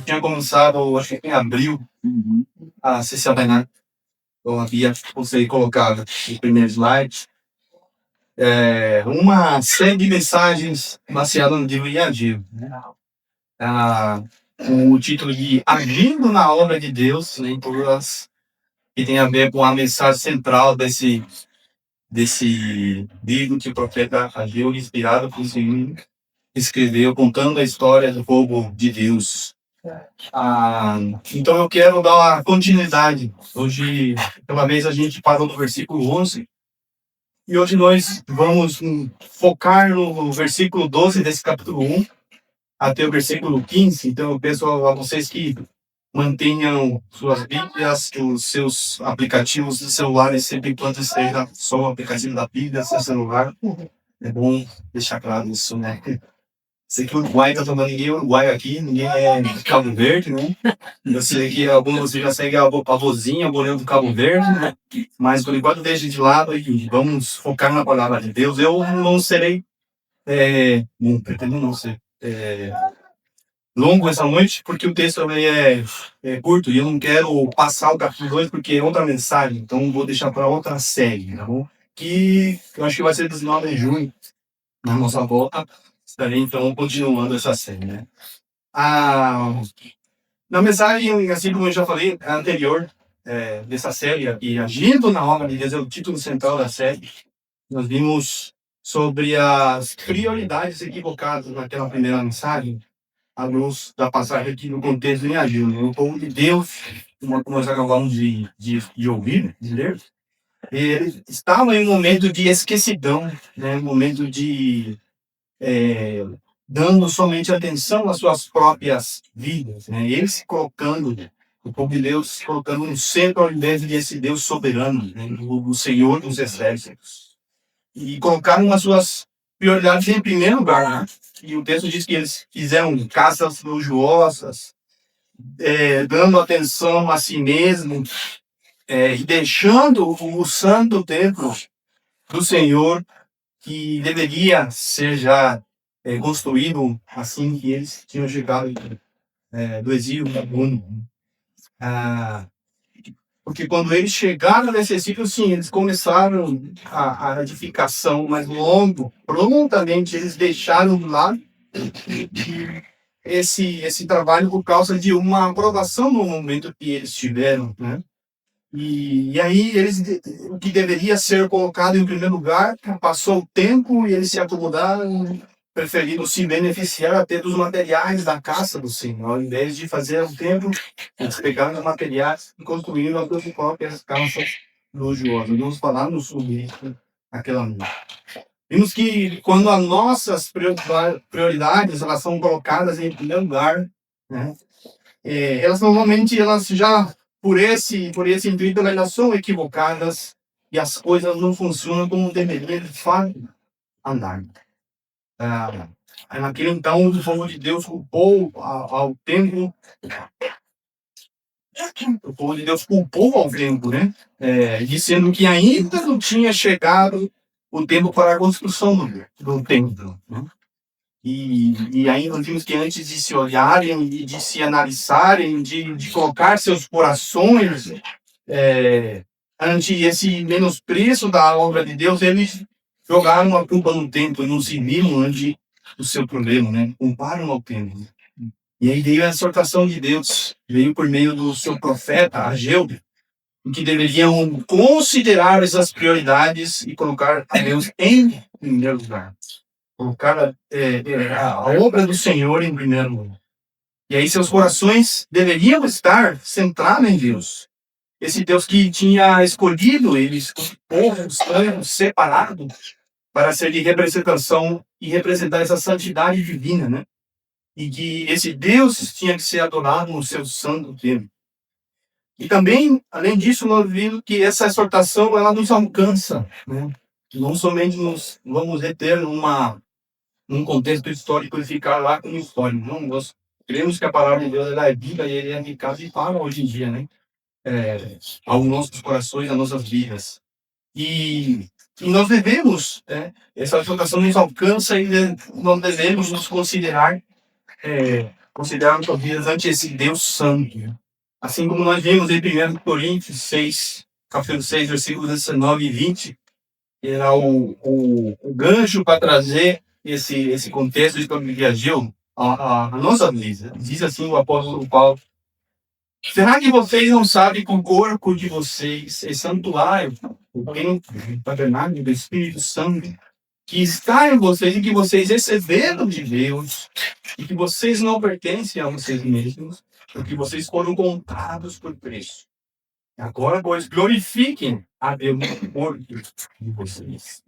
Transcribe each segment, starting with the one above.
tinha começado, acho que em abril, a sessão da Renan. Eu havia você colocado no primeiro slide uma série de mensagens baseadas no livro Yadil, né? Com o título de Agindo na Obra de Deus, né, que tem a ver com a mensagem central desse livro que o profeta Ageu, inspirado por Senhor, escreveu, contando a história do povo de Deus. Então eu quero dar uma continuidade. Hoje, pela vez, a gente parou no versículo 11 e hoje nós vamos focar no versículo 12 desse capítulo 1 até o versículo 15. Então eu peço a vocês que mantenham suas Bíblias, os seus aplicativos de celulares sempre enquanto esteja só o aplicativo da Bíblia, seu celular. É bom deixar claro isso, né? Sei que o Uruguai tá tomando ninguém é Uruguai aqui, ninguém é de Cabo Verde, né? Eu sei que alguns de vocês já seguem a vozinha, o goleiro do Cabo Verde, né? Mas por enquanto deixa de lado e vamos focar na palavra de Deus. Eu não serei, não pretendo não ser longo essa noite, porque o texto também é curto e eu não quero passar o capítulo 2 porque é outra mensagem, então vou deixar para outra série, tá bom? Que eu acho que vai ser 19 de junho, na nossa volta. Estarei então continuando essa série, né? Na mensagem, assim como eu já falei, anterior dessa série, e Agindo na Obra de Deus é o título central da série, nós vimos sobre as prioridades equivocadas naquela primeira mensagem, à luz da passagem aqui no contexto em Ageu, né? O povo de Deus, como nós acabamos de ouvir, de ler, ele estava em um momento de esquecidão, né? Um momento de dando somente atenção às suas próprias vidas, né? Ele se colocando, o povo de Deus se colocando no centro ao invés desse Deus soberano, né? O Senhor dos exércitos. E colocaram as suas prioridades em primeiro lugar, né? E o texto diz que eles fizeram caças luxuosas, dando atenção a si mesmo, e deixando o santo templo do Senhor, que deveria ser já construído assim que eles tinham chegado do exílio babilônico. Porque quando eles chegaram nesse sítio, sim, eles começaram a edificação, mas logo, prontamente, eles deixaram lá esse trabalho por causa de uma aprovação no momento que eles tiveram, né? E aí o que deveria ser colocado em primeiro lugar, passou o tempo e eles se acomodaram, preferindo se beneficiar até dos materiais da caça do Senhor, ao invés de fazer o templo, eles pegaram os materiais e construíram as suas próprias caças luxuosas. Vamos falar sobre isso aquela noite. Vimos que quando as nossas prioridades elas são colocadas em primeiro lugar, né, elas normalmente elas já por esse intuito elas já são equivocadas e as coisas não funcionam como deveriam de fato andar. Naquele então o povo de Deus culpou ao templo, o povo de Deus culpou ao templo, né? Dizendo que ainda não tinha chegado o tempo para a construção do templo, né? E aí nós vimos que antes de se olharem e de se analisarem, de colocar seus corações ante esse menosprezo da obra de Deus, eles jogaram a culpa no templo e não se viram ante o seu problema, né? Comparam ao templo. E aí veio a exortação de Deus, veio por meio do seu profeta, Ageu, que deveriam considerar essas prioridades e colocar a Deus em primeiro lugar. Colocar a obra do Senhor em primeiro lugar. E aí seus corações deveriam estar centrados em Deus. Esse Deus que tinha escolhido eles, como povo estranho, separado, para ser de representação e representar essa santidade divina, né? E que esse Deus tinha que ser adorado no seu santo templo. E também, além disso, nós vimos que essa exortação ela nos alcança, né? Não somente nos vamos reter num contexto histórico e ficar lá com história. Não, nós cremos que a palavra de Deus ela é viva e ele é eficaz e para hoje em dia, né? Aos nossos corações, às nossas vidas. E nós devemos, essa exortação nos alcança e nós devemos nos considerar consideram suas vidas ante esse Deus santo. Assim como nós vimos em 1 Coríntios 6, capítulo 6, versículos 19 e 20, era o gancho para trazer esse contexto de como ele agiu a nossa vida. Diz assim o apóstolo Paulo: será que vocês não sabem que o corpo de vocês é santuário, o templo, o tabernáculo do Espírito Santo, que está em vocês e que vocês receberam de Deus, e que vocês não pertencem a vocês mesmos, porque vocês foram comprados por preço? Agora, pois, glorifiquem a Deus no corpo de vocês.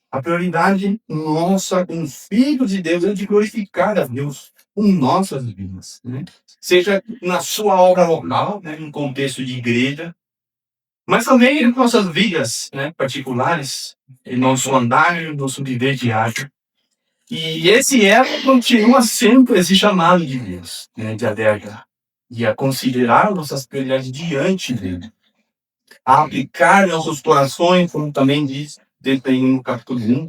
A prioridade nossa como filhos de Deus é de glorificar a Deus com nossas vidas, né? Seja na sua obra local, né, em contexto de igreja, mas também em nossas vidas, né, particulares, em nosso andar, em nosso viver diário. E esse continua sempre esse chamado de Deus, né, de alerta, de a considerar nossas prioridades diante dele, a aplicar nossos corações, como também diz no capítulo 1,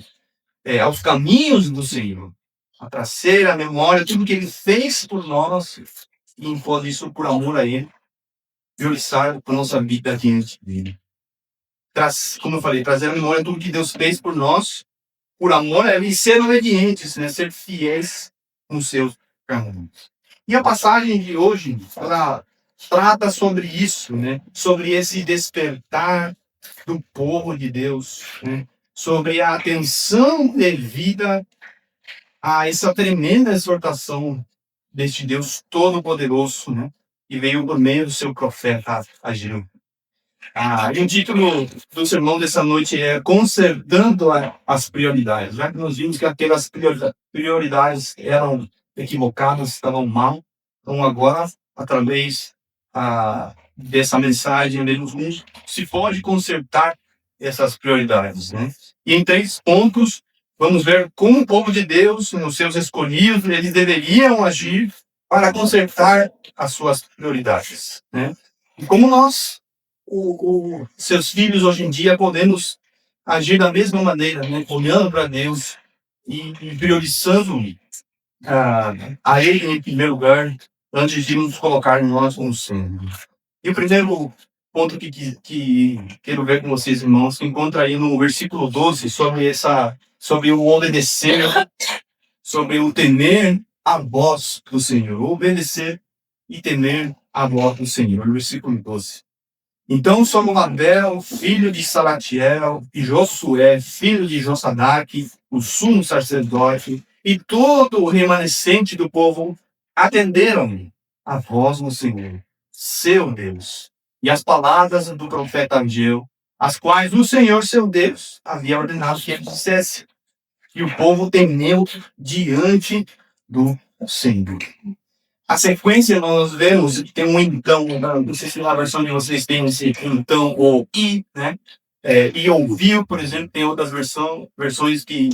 aos caminhos do Senhor, a trazer a memória tudo que ele fez por nós e impor isso por amor a ele, priorizar a nossa vida diante dele. Como eu falei, trazer a memória tudo que Deus fez por nós, por amor a ele, e ser obedientes, né? Ser fiéis nos seus caminhos. E a passagem de hoje, ela trata sobre isso, né? Sobre esse despertar do povo de Deus, né? Sobre a atenção devida a essa tremenda exortação deste Deus Todo-Poderoso, né? Que veio por meio do seu profeta Ageu. E o título do sermão dessa noite é Consertando as Prioridades. Já que nós vimos que aquelas prioridades eram equivocadas, estavam mal, então agora, através dessa mensagem, se pode consertar essas prioridades, né? E em 3 pontos, vamos ver como o povo de Deus, nos seus escolhidos, eles deveriam agir para consertar as suas prioridades, né? E como nós, seus filhos hoje em dia, podemos agir da mesma maneira, né? Olhando para Deus e priorizando a Ele em primeiro lugar, antes de nos colocar em nós como centro. E o primeiro ponto que quero ver com vocês, irmãos, se encontra aí no versículo 12, sobre o obedecer, sobre o temer a voz do Senhor. Obedecer e temer a voz do Senhor. No versículo 12. Então Zorobabel, filho de Salatiel, e Josué, filho de Josadaque, o sumo sacerdote, e todo o remanescente do povo atenderam a voz do Senhor, seu Deus, e as palavras do profeta Ageu, as quais o Senhor, seu Deus, havia ordenado que ele dissesse. E o povo temeu diante do Senhor. A sequência nós vemos que tem um então, não sei se na versão de vocês tem esse então ou e, né? E ouviu, por exemplo, tem outras versões que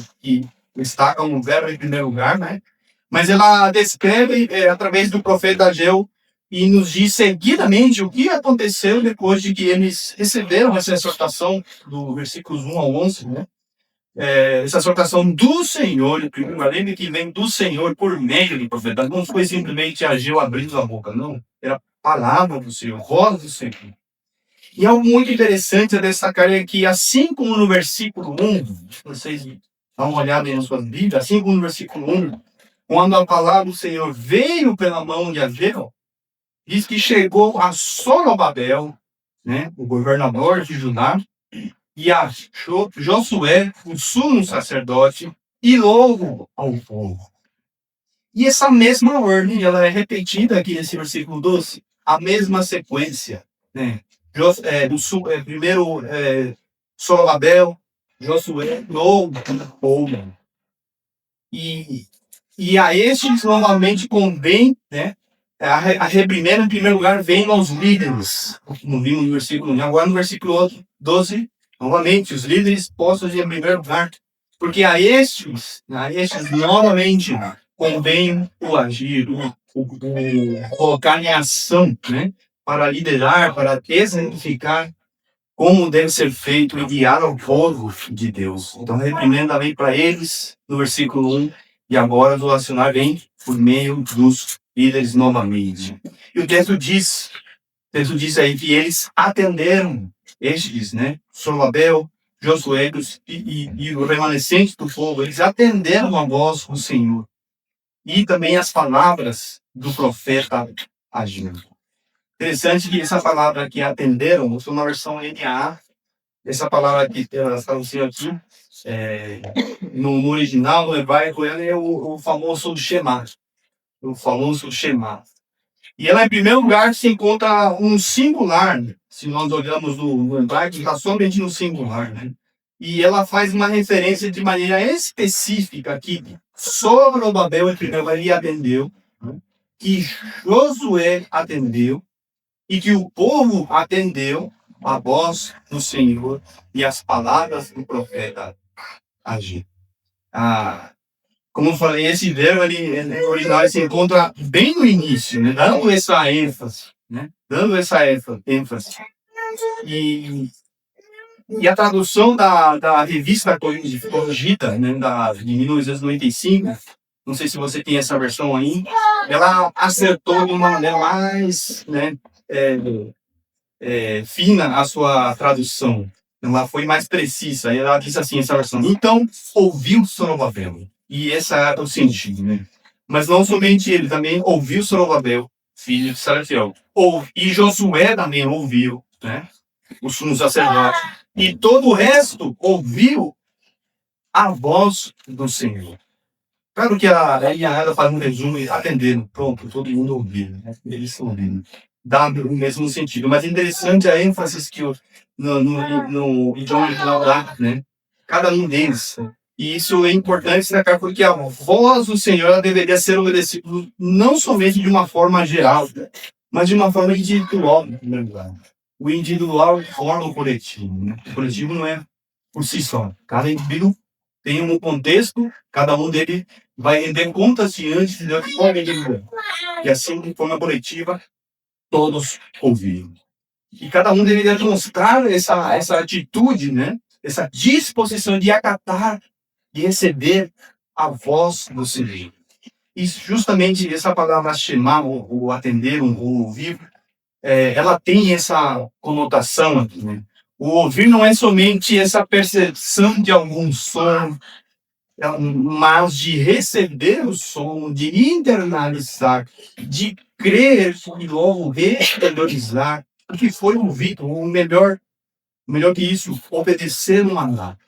destacam o verbo em primeiro lugar, né? Mas ela descreve através do profeta Ageu e nos diz seguidamente o que aconteceu depois de que eles receberam essa exortação do versículos 1 ao 11, né? Essa exortação do Senhor, em primeiro lugar, lembre que vem do Senhor por meio do profeta. Não foi simplesmente Ageu abrindo a boca, não. Era a palavra do Senhor, voz do Senhor. E algo muito interessante a destacar é que, assim como no versículo 1, vocês dão uma olhada aí na sua Bíblia, assim como no versículo 1, quando a palavra do Senhor veio pela mão de Ageu, diz que chegou a Zorobabel, né, o governador de Judá, e a Josué, o sumo sacerdote, e logo ao povo. E essa mesma ordem, ela é repetida aqui nesse versículo 12, a mesma sequência, né? Primeiro Zorobabel, Josué, logo ao povo. E a estes novamente convém, né? A reprimenda, em primeiro lugar, vem aos líderes, como vimos no versículo 1. Agora no versículo 12, novamente, os líderes postos em primeiro lugar, porque a estes novamente convém o agir, o colocar em ação, né? Para liderar, para exemplificar como deve ser feito e guiar ao povo de Deus. Então a reprimenda vem para eles no versículo 1, e agora o acionar vem por meio dos líderes novamente. E o texto diz aí que eles atenderam estes, né? Zorobabel, Josué e o remanescente do povo, eles atenderam a voz do Senhor. E também as palavras do profeta Ageu. Interessante que essa palavra aqui, atenderam, usou na versão NA. Essa palavra que ela traduziu aqui, no original, no hebraico, ela é o famoso Shema. O famoso Shema. E ela, em primeiro lugar, se encontra um singular. Né? Se nós olhamos no hebraico, está somente no singular. Né? E ela faz uma referência de maneira específica aqui sobre o Babel, em primeiro lugar, ele atendeu, né? Que Josué atendeu e que o povo atendeu a voz do Senhor e as palavras do profeta Ageu. Como eu falei, esse verbo no original ele se encontra bem no início, né? Dando essa ênfase, né? Dando essa ênfase. E a tradução da revista corrigida, né? De 1995, não sei se você tem essa versão aí, ela acertou de uma maneira mais, né, fina a sua tradução. Ela foi mais precisa. Ela disse assim, essa versão. Então, ouviu Zorobabel. E esse é o sentido, né? Mas não somente ele, também ouviu Zorobabel, filho de Salatiel. E Josué também ouviu, né? O sumo sacerdote. E todo o resto ouviu a voz do Senhor. Claro que a Iara faz um resumo e atendendo. Pronto, todo mundo ouviu, né? Eles estão ouvindo. Dá o mesmo sentido. Mas é interessante a ênfase que no idioma original dá, né? Cada um deles. E isso é importante destacar porque a voz do Senhor ela deveria ser obedecida não somente de uma forma geral, mas de uma forma individual, em primeiro lugar. O individual forma o coletivo. Né? O coletivo não é por si só. Cada indivíduo tem um contexto, cada um dele vai render contas diante de Deus de forma individual. E assim, de forma coletiva, todos ouviram. E cada um deveria demonstrar essa atitude, né? Essa disposição de acatar e receber a voz do Senhor. E justamente essa palavra chamar, ou atender, ou ouvir, ela tem essa conotação aqui, né? O ouvir não é somente essa percepção de algum som, mas de receber o som, de internalizar, de crer e logo exteriorizar o que foi ouvido, ou melhor que isso, obedecer o mandato.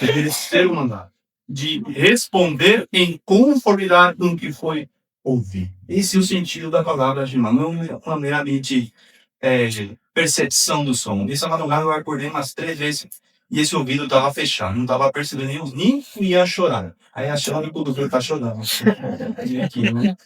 Obedecer o mandato. De responder em conformidade com o que foi ouvido. Esse é o sentido da palavra Shema, não é meramente percepção do som. Nessa madrugada eu acordei umas 3 vezes e esse ouvido estava fechado, não estava percebendo nem ia chorar. Aí achando que o doutor está chorando. Aqui, né?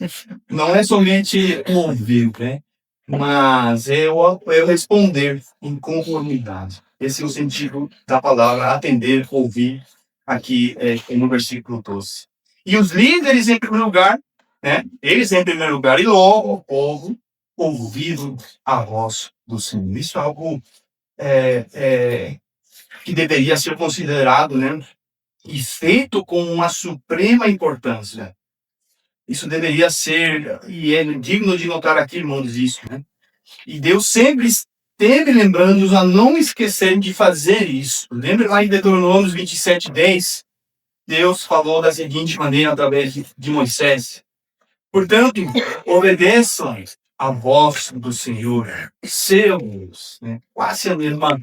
Não é somente ouvir, né? Mas é eu responder em conformidade. Esse é o sentido da palavra atender, ouvir, aqui no versículo 12. E os líderes em primeiro lugar, né? Eles em primeiro lugar, e logo o povo ouviram a voz do Senhor. Isso é algo que deveria ser considerado, né? E feito com uma suprema importância. Isso deveria ser, e é digno de notar aqui, irmãos, isso, né? E Deus sempre esteve lembrando-os a não esquecerem de fazer isso. Lembra lá em Deuteronômio 27:10, Deus falou da seguinte maneira através de Moisés. Portanto, obedeçam a voz do Senhor, seus, né? Quase a mesma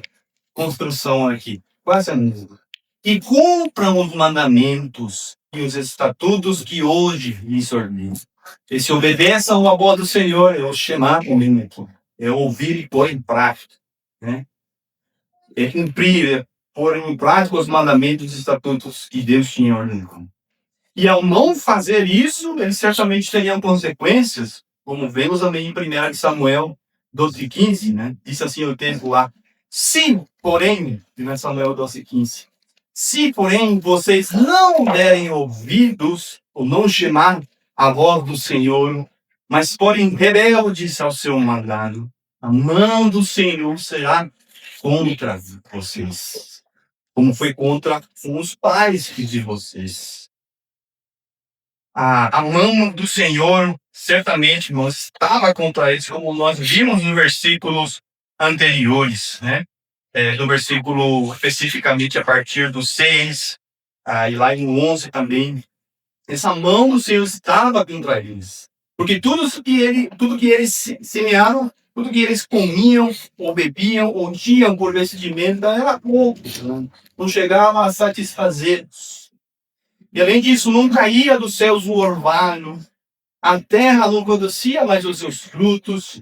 construção aqui, quase a mesma. E cumpram os mandamentos e os estatutos que hoje lhes ordeno. E se obedeçam à voz do Senhor, é o chamar comigo aqui. É ouvir e pôr em prática, né? É cumprir, pôr em prática os mandamentos e estatutos que Deus tinha ordenado. E ao não fazer isso, eles certamente teriam consequências, como vemos também em 1 Samuel 12:15, né? Diz assim o texto lá. Se, porém, 1 Samuel 12:15, se, porém, vocês não derem ouvidos, ou não chamar a voz do Senhor, mas forem rebeldes ao seu mandado, a mão do Senhor será contra vocês, como foi contra os pais de vocês. A mão do Senhor, certamente, irmãos, estava contra eles, como nós vimos nos versículos anteriores, né? No versículo, especificamente a partir do 6, e lá em 11 também. Essa mão do Senhor estava contra eles. Porque tudo que eles semearam, tudo que eles comiam, ou bebiam, ou tinham por vestimenta, era pouco. Né? Não chegava a satisfazer. E além disso, não caía dos céus o orvalho, a terra não produzia mais os seus frutos,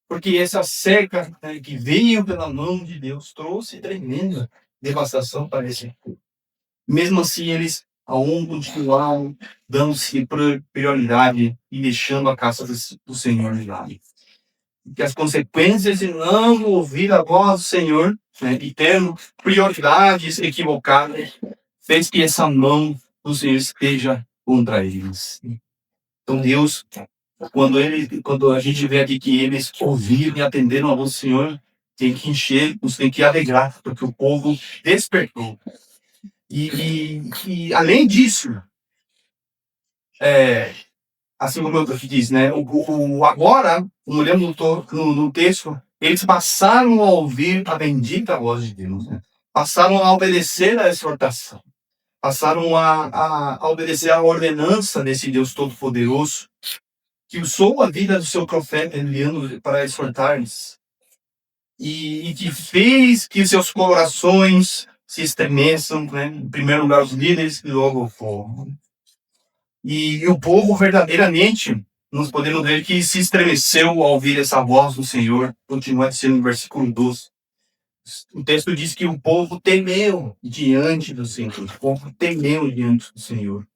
porque essa seca, né, que veio pela mão de Deus trouxe tremenda devastação para esse povo. Mesmo assim, eles aún continuaram dando-se prioridade e deixando a casa do Senhor de lado. Que as consequências de não ouvir a voz do Senhor, né, e ter prioridades equivocadas, fez que essa mão do Senhor esteja contra eles. Então Deus, quando a gente vê aqui que eles ouviram e atenderam a voz do Senhor, tem que encher, nos tem que alegrar, porque o povo despertou. E além disso, assim como eu disse, né, agora, como lemos no texto, eles passaram a ouvir a bendita voz de Deus, né? Passaram a obedecer à exortação, passaram a obedecer à ordenança desse Deus Todo-Poderoso, que usou a vida do seu profeta enviando para exortar-lhes, e que fez que seus corações se estremeçam, né? Em primeiro lugar os líderes e logo o povo. E o povo verdadeiramente, nós podemos ver que se estremeceu ao ouvir essa voz do Senhor. Continua dizendo no versículo 12. O texto diz que o povo temeu diante do Senhor. O povo temeu diante do Senhor.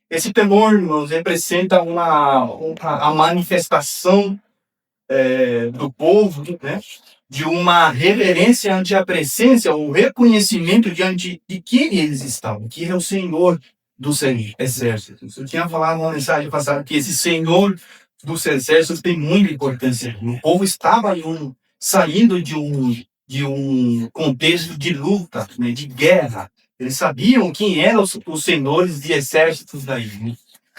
Esse temor, irmãos, representa a manifestação do povo, né? De uma reverência ante a presença, um reconhecimento diante de quem eles estavam, que é o Senhor dos exércitos. Eu tinha falado na mensagem passada que esse Senhor dos exércitos tem muita importância. O povo estava saindo de um contexto de luta, né, de guerra. Eles sabiam quem eram os senhores de exércitos daí. Né?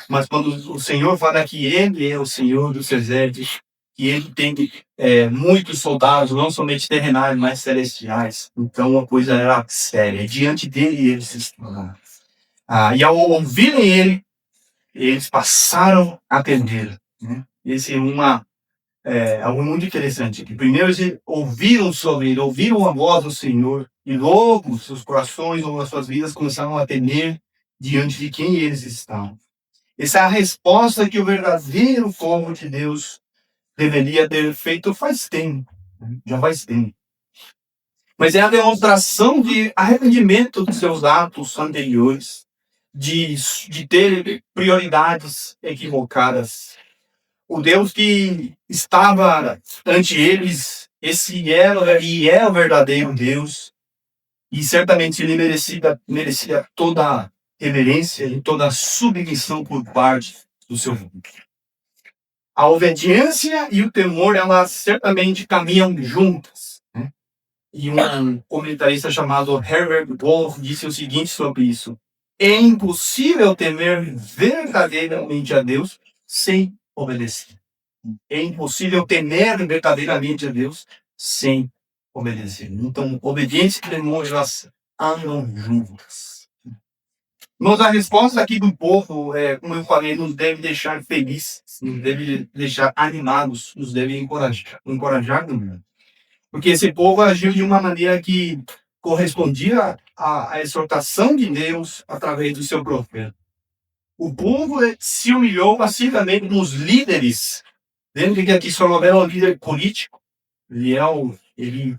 Mas quando o Senhor fala que Ele é o Senhor dos exércitos, que Ele tem muitos soldados, não somente terrenais, mas celestiais. Então a coisa era séria. Diante dele eles estavam. E ao ouvirem ele, eles passaram a atender. Né? Esse é algo muito interessante. Primeiro eles ouviram sobre ele, ouviram a voz do Senhor, e logo seus corações ou as suas vidas começaram a atender diante de quem eles estavam. Essa é a resposta que o verdadeiro povo de Deus deveria ter feito faz tempo. Já faz tempo. Mas é a demonstração de arrependimento dos seus atos anteriores, de ter prioridades equivocadas. O Deus que estava ante eles, esse era e é o verdadeiro Deus, e certamente ele merecia toda a reverência e toda a submissão por parte do seu povo. A obediência e o temor, elas certamente caminham juntas. Né? E um comentarista chamado Herbert Wolff disse o seguinte sobre isso: é impossível temer verdadeiramente a Deus sem obedecer. É impossível temer verdadeiramente a Deus sem obedecer. Então, obediência e temor, elas andam juntas. Mas a resposta aqui do povo, como eu falei, nos deve deixar felizes, nos deve deixar animados, nos deve encorajar também. Porque esse povo agiu de uma maneira que correspondia à exortação de Deus através do seu profeta. O povo se humilhou passivamente nos líderes. Lembra que aqui só era um líder político. Ele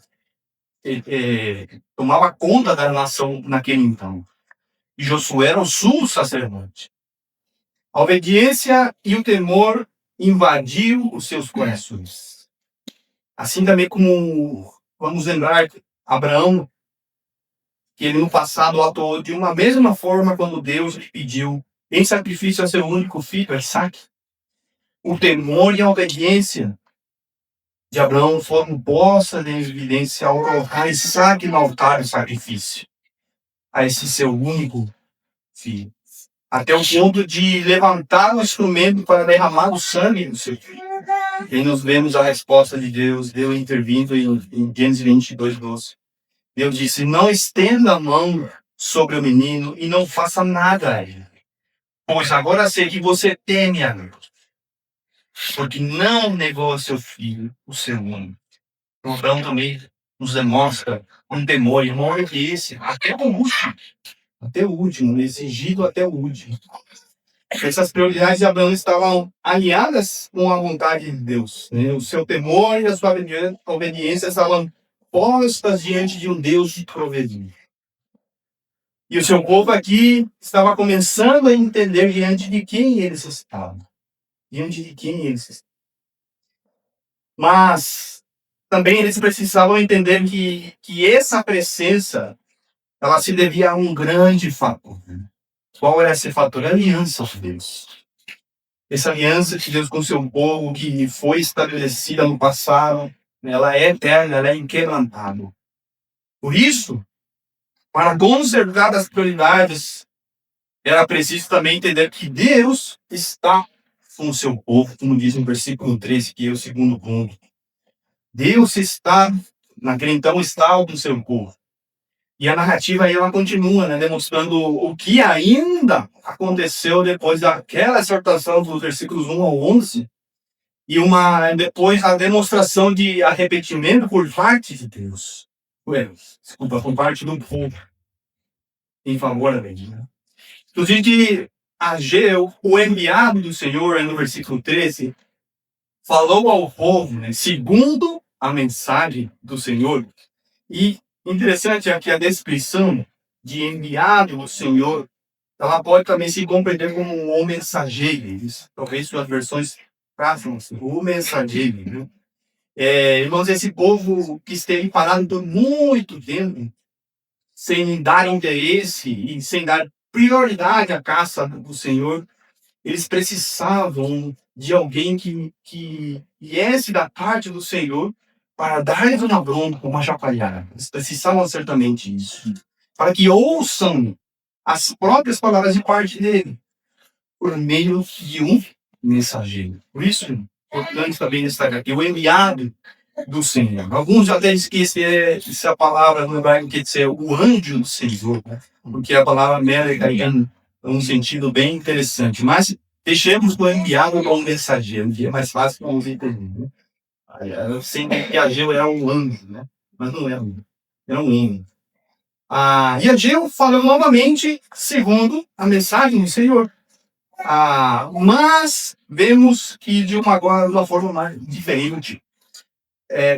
tomava conta da nação naquele então. E Josué era o sumo sacerdote. A obediência e o temor invadiu os seus corações. Assim também como vamos lembrar Abraão, que ele no passado atuou de uma mesma forma quando Deus lhe pediu em sacrifício a seu único filho, Isaac. O temor e a obediência de Abraão foram postas em evidência ao colocar Isaac no altar de sacrifício a esse seu único filho. até o ponto de levantar o instrumento para derramar o sangue do seu filho. E nós vemos a resposta de Deus, Deus intervindo em Gênesis 22:12. Deus disse: não estenda a mão sobre o menino e não faça nada a ele, pois agora sei que você teme a Deus, porque não negou a seu filho, o seu único. Então também nos demonstra um temor, irmão, esse, até o último, exigido até o último. Essas prioridades de Abraão estavam alinhadas com a vontade de Deus, né? O seu temor e a sua obediência estavam postas diante de um Deus provedor. E o seu povo aqui estava começando a entender diante de quem eles estavam. Diante de quem eles estavam. Mas também eles precisavam entender que essa presença, ela se devia a um grande fator. Qual era esse fator? A aliança de Deus. Essa aliança de Deus com o seu povo, que foi estabelecida no passado, ela é eterna, ela é inquebrantável. Por isso, para conservar as prioridades, era preciso também entender que Deus está com o seu povo, como diz no versículo 13, que é o segundo ponto. Deus está, naquele então, está com o seu povo. E a narrativa aí ela continua, né, demonstrando o que ainda aconteceu depois daquela exortação dos versículos 1 ao 11 e depois a demonstração de arrependimento por parte de Deus. Desculpa, por parte do povo em favor dele. Né? Inclusive que Ageu, o enviado do Senhor, no versículo 13, falou ao povo, né, segundo a mensagem do Senhor. E interessante aqui a descrição de enviado do Senhor, ela pode também se compreender como um mensageiro. Talvez suas versões façam assim, o mensageiro. Né? Irmãos, esse povo que esteve parado por muito tempo, sem dar interesse e sem dar prioridade à caça do Senhor, eles precisavam de alguém que viesse da parte do Senhor para dar-lhes uma bronca, uma chacoalhada. Eles precisavam certamente disso. Para que ouçam as próprias palavras de parte dele, por meio de um mensageiro. Por isso, é importante também destacar aqui, o enviado do Senhor. Alguns até esquecem essa palavra no hebraico quer dizer o anjo do Senhor, né? Porque a palavra médica tem um sentido bem interessante. Mas deixemos o enviado como mensageiro, que é mais fácil para você entender. Né? Eu sei que Ageu era um anjo, né? Mas não era um. Era um homem. E Ageu falou novamente segundo a mensagem do Senhor. Mas vemos que de uma forma mais diferente.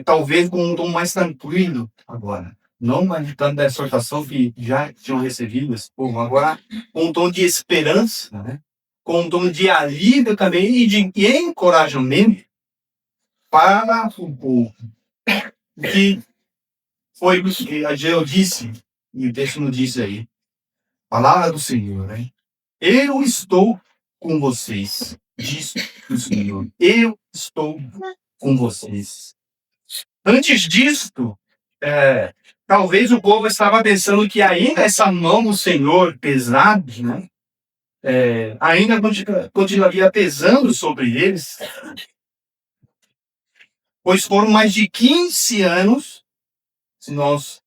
Talvez com um tom mais tranquilo agora. Não mais tanto da exortação que já tinham recebido esse povo. Agora com um tom de esperança, né? Com um tom de alívio também e de encorajamento para o povo. Que foi o que Ageu disse, e o texto nos diz aí. Palavra do Senhor, né? Eu estou com vocês, diz o Senhor. Eu estou com vocês. Antes disto, talvez o povo estava pensando que ainda essa mão do Senhor pesada, né? Ainda continuaria pesando sobre eles, pois foram mais de 15 anos, se nós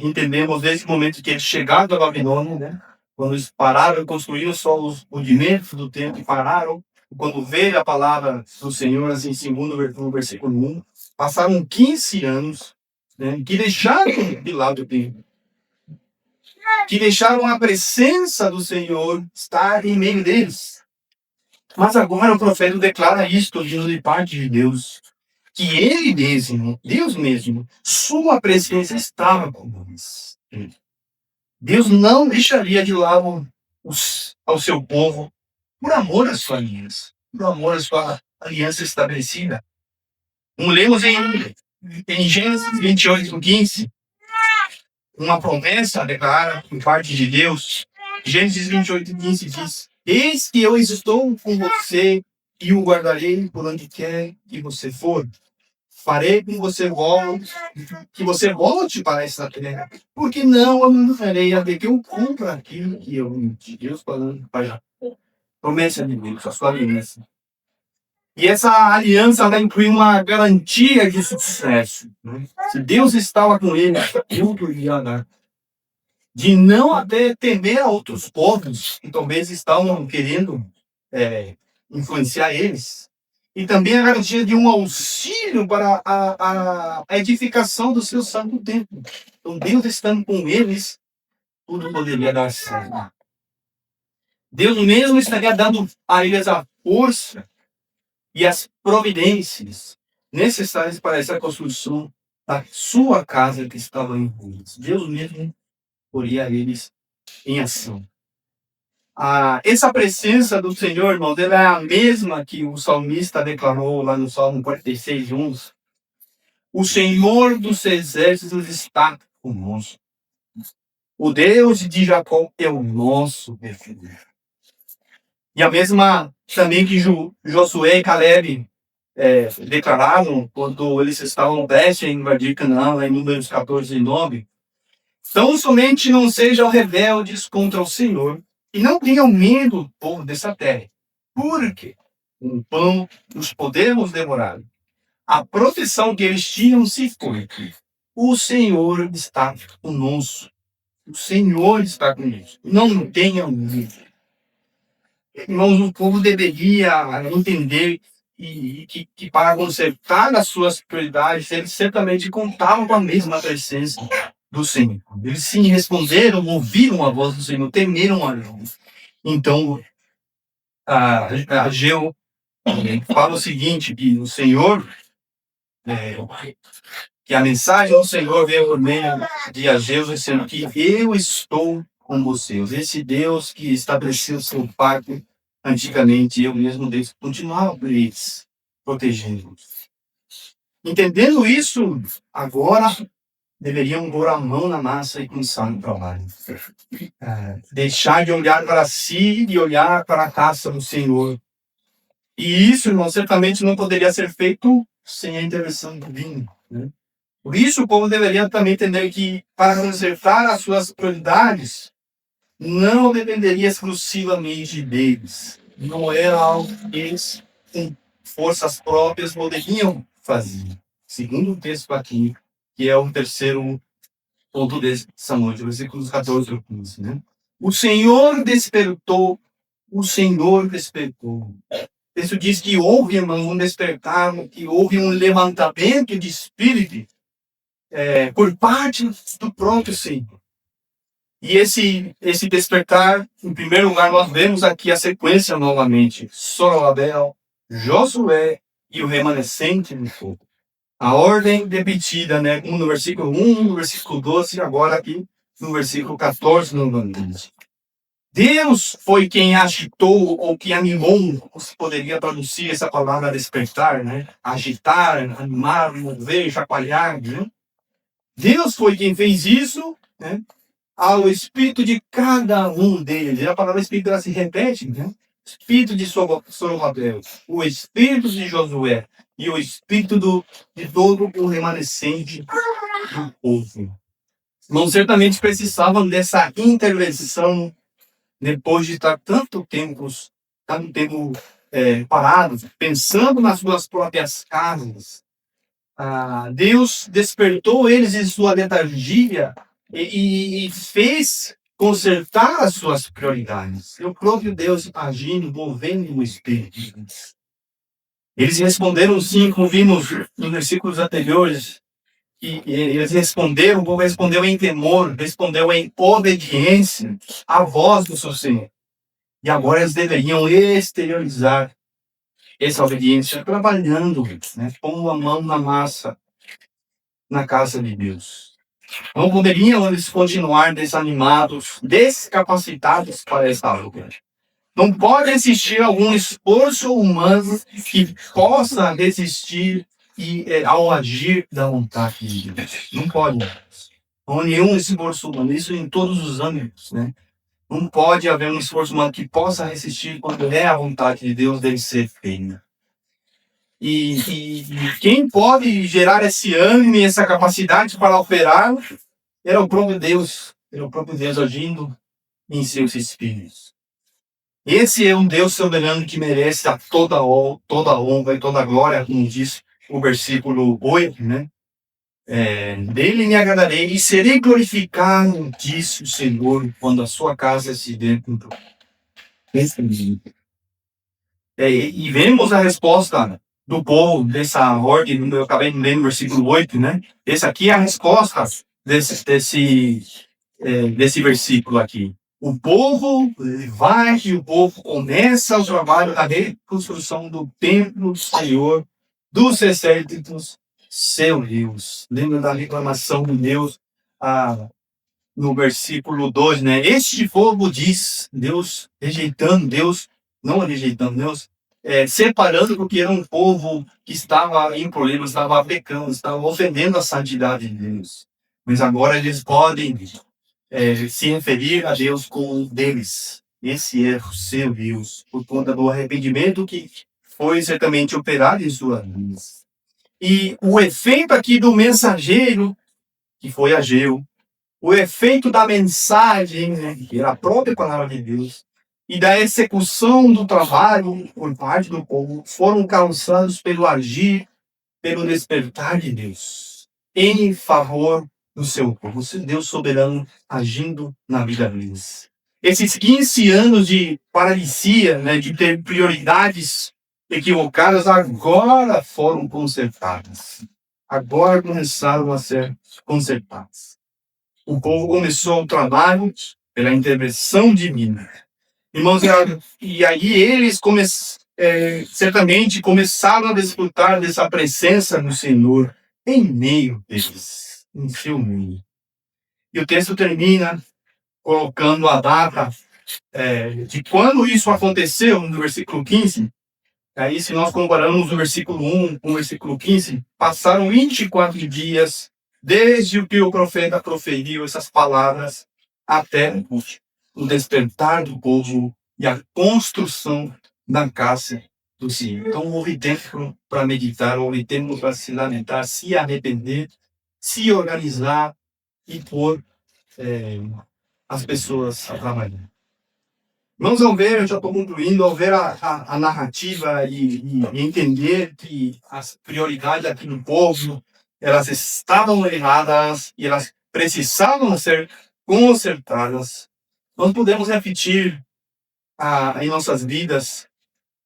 entendemos desde o momento que eles chegaram da Babilônia, né? Quando eles pararam, construíram só os rudimentos do templo e pararam. Quando veio a palavra do Senhor, assim, segundo o versículo 1, passaram 15 anos, né, que deixaram de lado o templo, que deixaram a presença do Senhor estar em meio deles. Mas agora o profeta declara isto de parte de Deus, que ele mesmo, Deus mesmo, sua presença estava com eles. Deus não deixaria de lado ao seu povo por amor às sua aliança, por amor à sua aliança estabelecida. Como lemos em Gênesis 28:15, uma promessa declarada por parte de Deus. Gênesis 28:15 diz: eis que eu estou com você e o guardarei por onde quer que você for. Farei com você que você volte para essa terra, porque não amanharei até que eu cumpra aquilo que eu de Deus falando para já. Promessa de Deus, a sua aliança. E essa aliança vai incluir uma garantia de sucesso. Né? Se Deus estava com ele, tudo iria dar. De não até temer a outros povos que talvez estavam querendo influenciar eles. E também a garantia de um auxílio para a edificação do seu santo templo. Então, Deus estando com eles, tudo poderia dar certo. Deus mesmo estaria dando a eles a força e as providências necessárias para essa construção da sua casa que estava em ruínas. Deus mesmo poria eles em ação. Essa presença do Senhor, irmãos, ela é a mesma que o salmista declarou lá no Salmo 46:11. O Senhor dos exércitos está conosco. O Deus de Jacó é o nosso refúgio. E a mesma também que Josué e Caleb declararam quando eles estavam prestes a invadir Canaã, lá em Números 14:9. Tão somente não sejam rebeldes contra o Senhor e não tenham medo do povo dessa terra, porque o pão os podemos devorar. A proteção que eles tinham se foi. O Senhor está conosco. O Senhor está conosco. Não tenham medo. Irmãos, o povo deveria entender que para consertar as suas prioridades, eles certamente contavam com a mesma presença do Senhor. Eles sim responderam, ouviram a voz do Senhor, temeram a Deus. Então, Ageu fala o seguinte, que o Senhor, que a mensagem do Senhor veio por meio de Ageu, dizendo que eu estou com vocês. Esse Deus que estabeleceu o seu pacto antigamente, eu mesmo devo continuar por eles, protegendo-os. Entendendo isso, agora deveriam pôr a mão na massa e começar no trabalho. Deixar de olhar para si e olhar para a casa do Senhor. E isso, irmão, certamente não poderia ser feito sem a intervenção divina. Né? Por isso, o povo deveria também entender que, para consertar as suas prioridades, não dependeria exclusivamente deles. Não era algo que eles, com forças próprias, poderiam fazer. Segundo o texto aqui, que é o terceiro ponto dessa noite, versículos 14 e 15, né? O Senhor despertou. O Senhor despertou. Isso diz que houve, irmão, um despertar, que houve um levantamento de espírito por parte do próprio Senhor. E esse despertar, em primeiro lugar, nós vemos aqui a sequência novamente. Zorobabel, Josué e o remanescente do povo. A ordem repetida, né? No versículo 1, no versículo 12, agora aqui no versículo 14, novamente. Deus foi quem agitou ou que animou, se poderia traduzir essa palavra despertar, né? Agitar, animar, mover, chacoalhar, né? Deus foi quem fez isso, né? Ao espírito de cada um deles. E a palavra espírito ela se repete, né? Espírito de Zorobabel, o espírito de Josué e o espírito de todo o remanescente do povo. Não certamente precisavam dessa intervenção depois de estar tanto tempo parados, pensando nas suas próprias casas. Deus despertou eles de sua letargia e fez consertar as suas prioridades. O próprio Deus agindo, movendo o Espírito. Eles responderam sim, como vimos nos versículos anteriores, e eles responderam, o povo respondeu em temor, respondeu em obediência à voz do seu Senhor. E agora eles deveriam exteriorizar essa obediência trabalhando, né, pondo a mão na massa na casa de Deus. Não poderiam eles continuar desanimados, descapacitados para essa luta. Não pode existir algum esforço humano que possa resistir ao agir da vontade de Deus. Não pode. Não há nenhum esforço humano, isso em todos os âmbitos, né? Não pode haver um esforço humano que possa resistir quando é a vontade de Deus deve ser feita. E quem pode gerar esse ânimo e essa capacidade para operar era o próprio Deus. Era o próprio Deus agindo em seus espíritos. Esse é um Deus soberano que merece toda a honra e toda a glória, como diz o versículo 8, né? Dele me agradarei e serei glorificado, disse o Senhor, quando a sua casa se dentro. E vemos a resposta do povo dessa ordem, eu acabei de ler no versículo 8, né? Essa aqui é a resposta desse versículo aqui. O povo vai e o povo começa o trabalho da reconstrução do templo do Senhor, dos exércitos, seu Deus. Lembra da reclamação de Deus no versículo 2, né? Este povo diz, Deus rejeitando Deus, não rejeitando Deus, separando porque era um povo que estava em problemas, estava pecando, estava ofendendo a santidade de Deus. Mas agora eles podem se referir a Deus como um deles. Esse é o seu Deus, por conta do arrependimento que foi certamente operado em sua vida. E o efeito aqui do mensageiro, que foi Ageu, o efeito da mensagem, né, que era a própria palavra de Deus, e da execução do trabalho por parte do povo, foram causados pelo agir, pelo despertar de Deus, em favor do seu povo. Deus soberano agindo na vida deles. Esses 15 anos de paralisia, né, de ter prioridades equivocadas, agora foram consertadas. Agora começaram a ser consertadas. O povo começou o trabalho pela intervenção divina. Irmãos, e aí eles certamente começaram a desfrutar dessa presença do Senhor em meio deles, em seu meio. E o texto termina colocando a data de quando isso aconteceu, no versículo 15. Aí, se nós comparamos o versículo 1 com o versículo 15, passaram 24 dias desde que o profeta proferiu essas palavras até o despertar do povo e a construção da casa do Senhor. Então, houve tempo para meditar, houve tempo para se lamentar, se arrepender, se organizar e pôr as pessoas a trabalhar. Vamos ao ver, eu já estou concluindo, ao ver a narrativa e entender que as prioridades aqui do povo, elas estavam erradas e elas precisavam ser consertadas. Nós podemos repetir em nossas vidas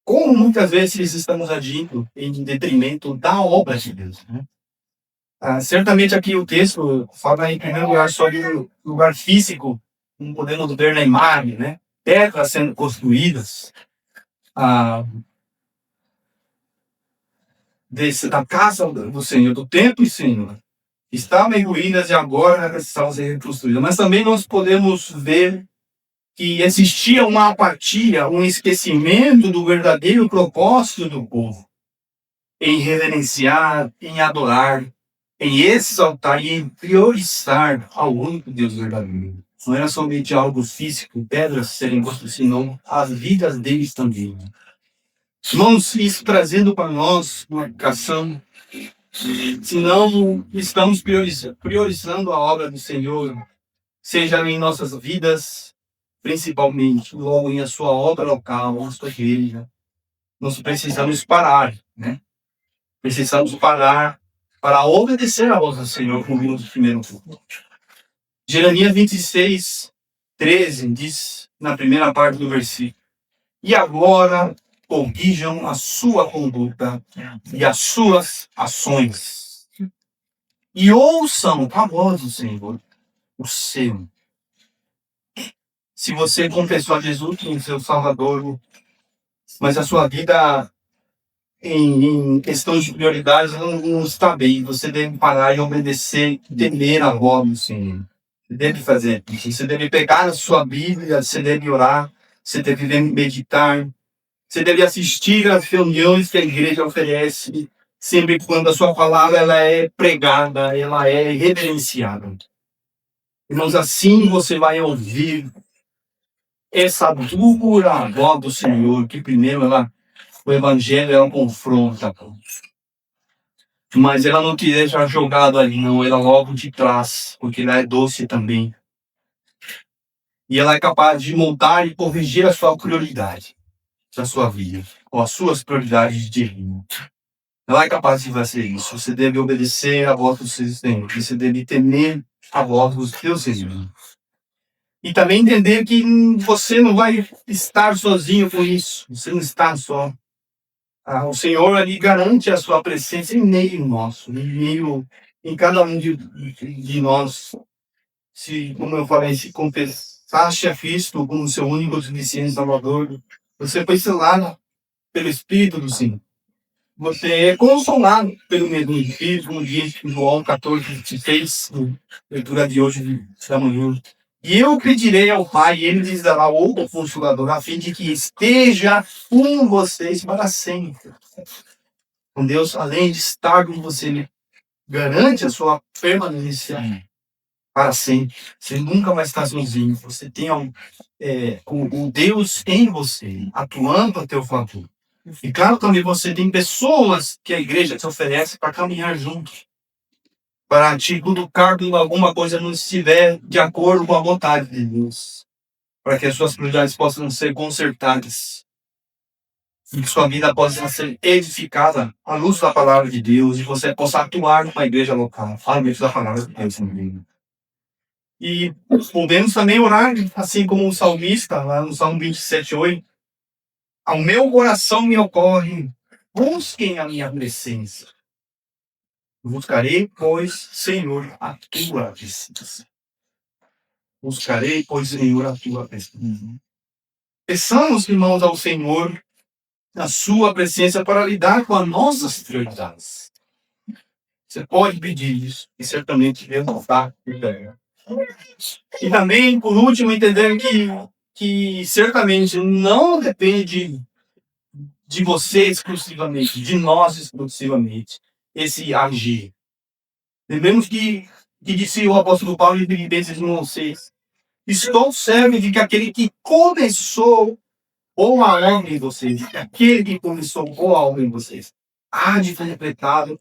como muitas vezes estamos agindo em detrimento da obra de Deus, né? Certamente aqui o texto fala em primeiro lugar sobre o lugar físico, como podemos ver na imagem, né? Pedras sendo construídas da casa do Senhor, do templo do Senhor. Estavam em ruínas e agora estão sendo reconstruídas. Mas também nós podemos ver que existia uma apatia, um esquecimento do verdadeiro propósito do povo em reverenciar, em adorar, em exaltar e em priorizar ao único Deus verdadeiro. Não era somente algo físico, pedras serem construídas, senão as vidas deles também. Irmãos, isso trazendo para nós uma aplicação, se não estamos priorizando a obra do Senhor, seja em nossas vidas, principalmente, logo em a sua obra local, a sua igreja, nós precisamos parar, né? Precisamos parar para obedecer a voz do Senhor, como vimos no primeiro culto. Jeremias 26, 13 diz, na primeira parte do versículo: e agora corrijam a sua conduta e as suas ações, e ouçam a voz do Senhor, o seu. Se você confessou a Jesus como seu Salvador, mas a sua vida em questão de prioridades não está bem, você deve parar e obedecer, temer a voz do Senhor. Você deve fazer isso. Você deve pegar a sua Bíblia, você deve orar, você deve meditar, você deve assistir às reuniões que a igreja oferece, sempre quando a sua palavra ela é pregada, ela é reverenciada. Irmãos, assim você vai ouvir essa dura voz do Senhor, que primeiro ela O evangelho ela confronta, mas ela não te deixa jogado ali, não. Ela logo te traz, porque ela é doce também. E ela é capaz de montar e corrigir a sua prioridade da sua vida, ou as suas prioridades de vida. Ela é capaz de fazer isso. Você deve obedecer a voz do seu Senhor. Você deve temer a voz do seu Senhor. E também entender que você não vai estar sozinho com isso. Você não está só. O Senhor ali garante a sua presença em meio nosso, em cada um de nós. Se, como eu falei, se confessaste a Cristo como seu único suficiente Salvador, você foi selado pelo Espírito do Senhor. Você é consolado pelo mesmo Espírito, como diz em João 14, 26, leitura de hoje da manhã. E eu pedirei ao Pai, e Ele lhes dará outro Consolador, a fim de que esteja com vocês para sempre. Com Deus, além de estar com você, Ele garante a sua permanência para sempre. Você nunca vai estar sozinho. Você tem o Deus em você, atuando a teu favor. E claro, também você tem pessoas que a igreja te oferece para caminhar junto. Para te cutucar quando alguma coisa não estiver de acordo com a vontade de Deus. Para que as suas prioridades possam ser consertadas. E que sua vida possa ser edificada à luz da palavra de Deus. E você possa atuar numa igreja local. À luz da palavra de Deus. E podemos também orar, assim como o salmista, lá no Salmo 27:8. Ao meu coração me ocorre, busquem a minha presença. Buscarei, pois, Senhor, a tua presença. Buscarei, pois, Senhor, a tua presença. Peçamos, irmãos, ao Senhor a sua presença para lidar com as nossas prioridades. Você pode pedir isso, e certamente Deus está cuidando. E também, por último, entender que certamente não depende de você exclusivamente, de nós exclusivamente, esse agir. Lembremos que disse o apóstolo Paulo em Filipenses 1:6. Estou certo de que aquele que começou boa obra em vocês, aquele que começou boa obra em vocês, há de completado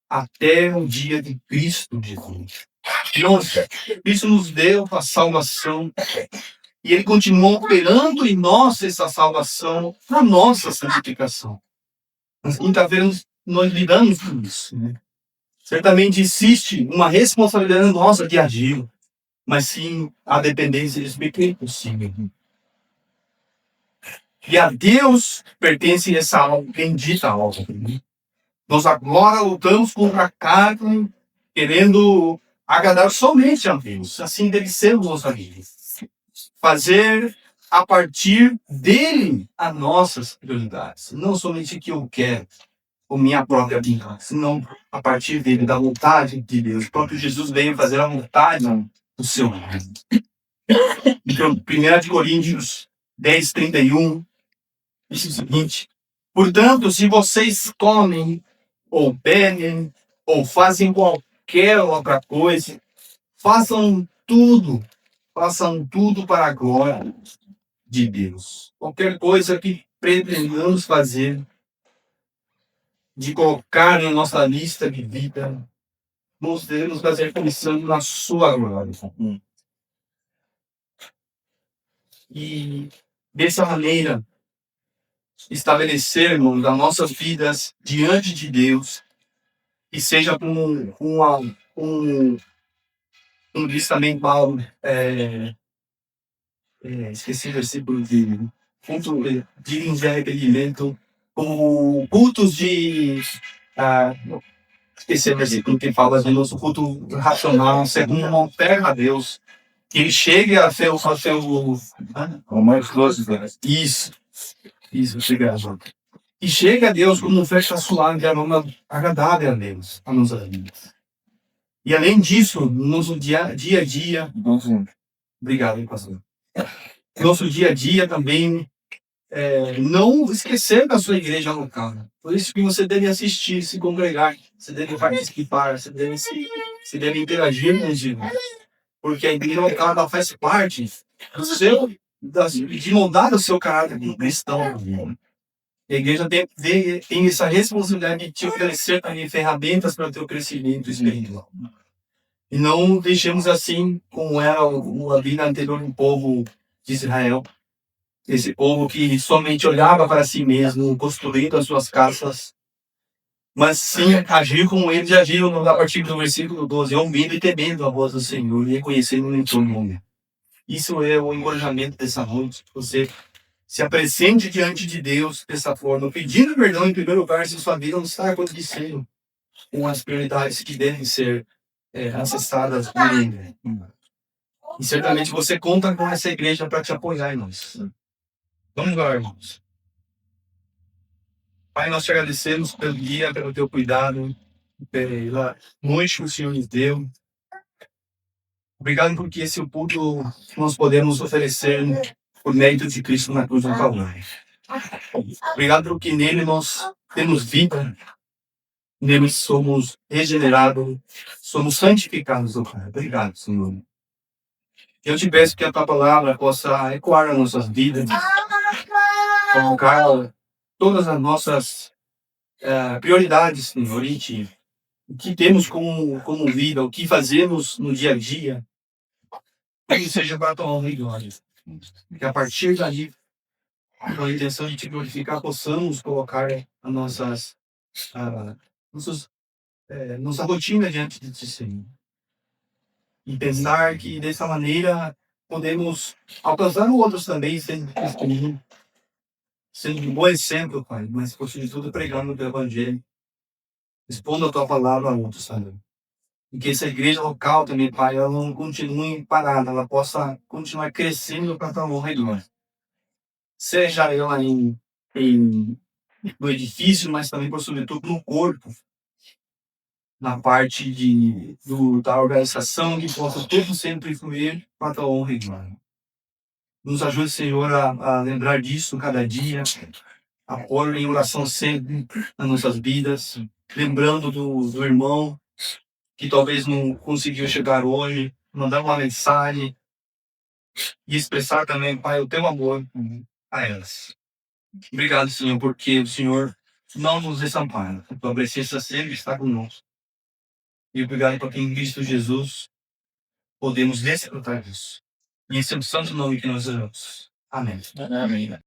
até o dia de Cristo Jesus. Nossa, Cristo nos deu a salvação e Ele continua operando em nós essa salvação, na nossa santificação. Mas quinta-feira nós lidamos com isso, né? Certamente existe uma responsabilidade nossa de agir, mas sim a dependência de Espírito possível. E a Deus pertence essa bendita obra. Nós agora lutamos contra a carne, querendo agradar somente a Deus. Assim deve ser os nossos amigos. Fazer a partir dele as nossas prioridades. Não somente o que eu quero, ou minha própria vida, senão a partir dele, da vontade de Deus. O próprio Jesus veio fazer a vontade do seu reino. Então, 1 Coríntios 10:31 diz o seguinte: portanto, se vocês comem, ou bebem, ou fazem qualquer outra coisa, façam tudo para a glória de Deus. Qualquer coisa que pretendamos fazer, de colocar na nossa lista de vida, nós devemos fazer pensando na sua glória. E dessa maneira, estabelecermos as nossas vidas diante de Deus, e seja como diz também Paulo, esqueci o versículo de culto de arrependimento, como cultos de esqueci o versículo que fala de nosso culto racional, segundo uma oferta a Deus, que ele chegue a ser o mais 12. Isso, obrigado. E chega a Deus como oferta suave, agradável a Deus, a nossa vida. E além disso, no nosso dia a dia, obrigado, pastor. Nosso dia a dia também, não esquecer da sua igreja local. Por isso que você deve assistir, se congregar, você deve participar, você deve interagir com os irmãos. Porque a igreja local ela faz parte de moldar o seu caráter de cristão. A igreja tem essa responsabilidade de te oferecer também ferramentas para o teu crescimento espiritual. E não deixemos assim como era a vida anterior do povo de Israel. Esse povo que somente olhava para si mesmo, construindo as suas casas, mas sim agir como eles agiram a partir do versículo 12, ouvindo e temendo a voz do Senhor e reconhecendo em todo momento. Isso é o encorajamento dessa noite. Você se apresente diante de Deus dessa forma, pedindo perdão em primeiro lugar se sua vida não está acontecendo com as prioridades que devem ser acessadas por Ele. E certamente você conta com essa igreja para te apoiar, irmãos. Vamos lá, irmãos. Pai, nós te agradecemos pelo dia, pelo teu cuidado, pela noite que o Senhor nos deu. Obrigado porque esse é o culto que nós podemos oferecer por mérito de Cristo na cruz do Calvário. Obrigado porque nele nós temos vida, nele somos regenerados, somos santificados, oh Pai. Obrigado, Senhor. Eu te peço que a tua palavra possa ecoar nas nossas vidas, colocar todas as nossas prioridades, Senhor, em ti. O que temos como vida, o que fazemos no dia a dia, que seja para a tua honra e glória. Que a partir dali, com a intenção de te glorificar, possamos colocar as nossa rotina diante de ti, Senhor. E pensar que dessa maneira podemos alcançar outros também, sendo um bom exemplo, Pai, mas por de tudo pregando o teu evangelho, expondo a tua palavra a outros, Senhor. E que essa igreja local também, Pai, ela não continue parada, ela possa continuar crescendo para a tua honra e glória. Seja ela no edifício, mas também, por sobretudo, no corpo, na parte da organização, que possa tudo sempre fluir para a tua honra e glória. Nos ajude, Senhor, a lembrar disso cada dia, a pôr em oração sempre nas nossas vidas, lembrando do irmão que talvez não conseguiu chegar hoje, mandar uma mensagem e expressar também, Pai, o teu amor a elas. Obrigado, Senhor, porque o Senhor não nos desampara. A tua presença sempre está conosco. E obrigado porque em Cristo Jesus podemos desfrutar disso. E esse é o santo nome que nós oramos. Amém. Amém.